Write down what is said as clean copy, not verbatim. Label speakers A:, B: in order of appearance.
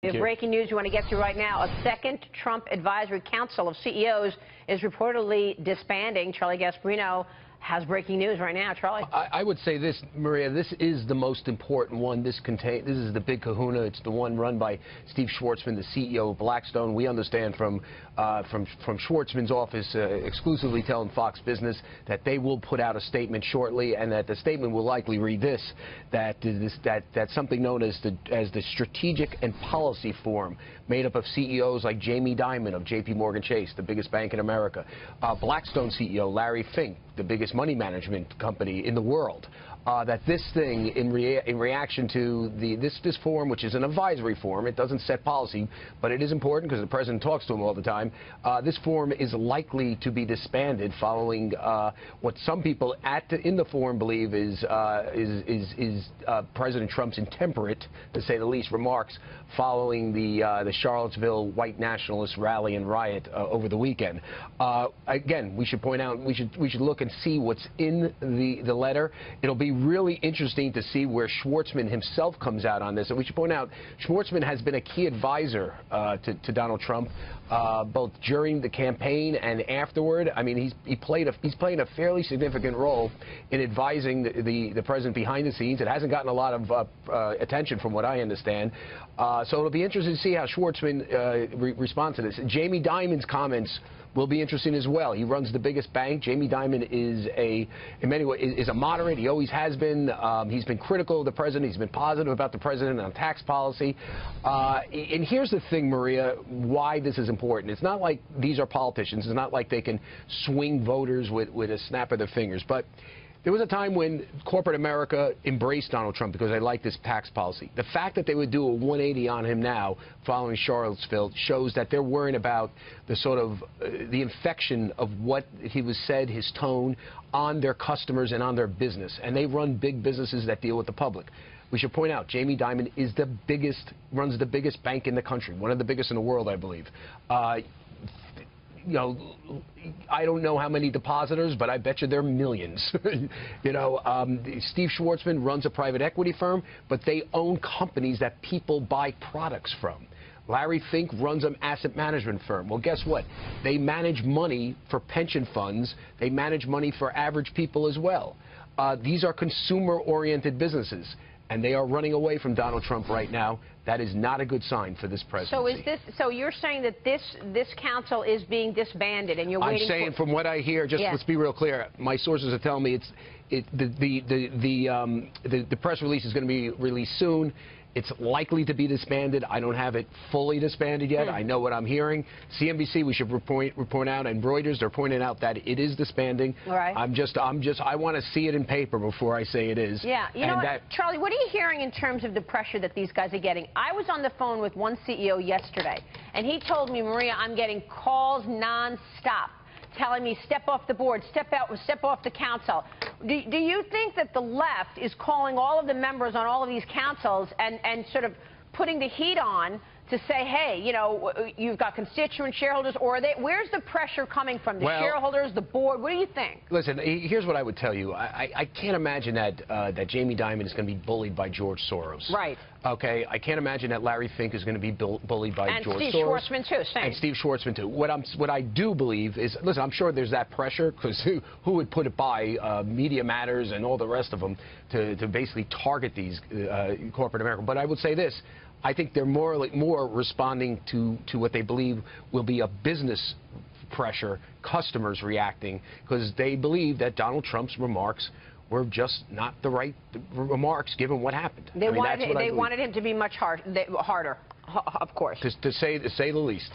A: We have breaking news we want to get to right now. A second Trump Advisory Council of CEOs is reportedly disbanding. Charlie Gasparino has breaking news right now. Charlie?
B: I would say this, Maria, this is the most important one. This is the big kahuna. It's the one run by Steve Schwarzman, the CEO of Blackstone. We understand from Schwarzman's office, exclusively telling Fox Business, that they will put out a statement shortly, and that the statement will likely read this, that something known as the Strategic and Policy Forum, made up of CEOs like Jamie Dimon of J.P. Morgan Chase, the biggest bank in America, Blackstone CEO Larry Fink, the biggest money management company in the world, that this thing, in reaction to this forum, which is an advisory forum, it doesn't set policy, but it is important because the president talks to him all the time. This forum is likely to be disbanded following what some people in the forum believe is President Trump's intemperate, to say the least, remarks following the Charlottesville white nationalist rally and riot over the weekend. Again, we should point out, we should look and see what's in the letter. It'll be really interesting to see where Schwarzman himself comes out on this. And we should point out, Schwarzman has been a key advisor to Donald Trump, both during the campaign and afterward. I mean, he's playing a fairly significant role in advising the president behind the scenes. It hasn't gotten a lot of attention, from what I understand. So it'll be interesting to see how Schwarzman responds to this. Jamie Dimon's comments will be interesting as well. He runs the biggest bank. Jamie Dimon is in many ways, is a moderate. He always has been. He's been critical of the president. He's been positive about the president on tax policy. And here's the thing, Maria, why this is important. It's not like these are politicians. It's not like they can swing voters with a snap of their fingers. But there was a time when corporate America embraced Donald Trump because they liked this tax policy. The fact that they would do a 180 on him now following Charlottesville shows that they're worrying about the sort of the infection of what he was said, his tone, on their customers and on their business. And they run big businesses that deal with the public. We should point out, Jamie Dimon is runs the biggest bank in the country, one of the biggest in the world, I believe. You know, I don't know how many depositors, but I bet you there are millions. You know, Steve Schwarzman runs a private equity firm, but they own companies that people buy products from. Larry Fink runs an asset management firm. Well, guess what? They manage money for pension funds. They manage money for average people as well. These are consumer-oriented businesses, and they are running away from Donald Trump right now. That is not a good sign for this presidency.
A: So you're saying that this council is being disbanded, and you're waiting? I'm
B: saying, from what I hear, let's be real clear. My sources are telling me the press release is going to be released soon. It's likely to be disbanded. I don't have it fully disbanded yet. I know what I'm hearing. CNBC, we should report out, and Reuters, they're pointing out that it is disbanding.
A: Right.
B: I want to see it in paper before I say it is.
A: Yeah. You know what, Charlie, what are you hearing in terms of the pressure that these guys are getting? I was on the phone with one CEO yesterday, and he told me, Maria, I'm getting calls nonstop telling me, step off the board, step off the council. Do you think that the left is calling all of the members on all of these councils and sort of putting the heat on to say, hey, you know, you've got constituent shareholders, or where's the pressure coming from? The shareholders, the board? What do you think?
B: Listen, here's what I would tell you. I can't imagine that Jamie Dimon is going to be bullied by George Soros.
A: Right.
B: Okay. I can't imagine that Larry Fink is going to be bullied by George Soros.
A: And Steve Schwarzman, too. Same.
B: And Steve Schwarzman, too. What I do believe is, listen, I'm sure there's that pressure, because who would put it by Media Matters and all the rest of them to basically target these corporate America. But I would say this. I think they're more responding to what they believe will be a business pressure, customers reacting, because they believe that Donald Trump's remarks were just not the right remarks given what happened.
A: They wanted him to be much harder, of course.
B: To say the least.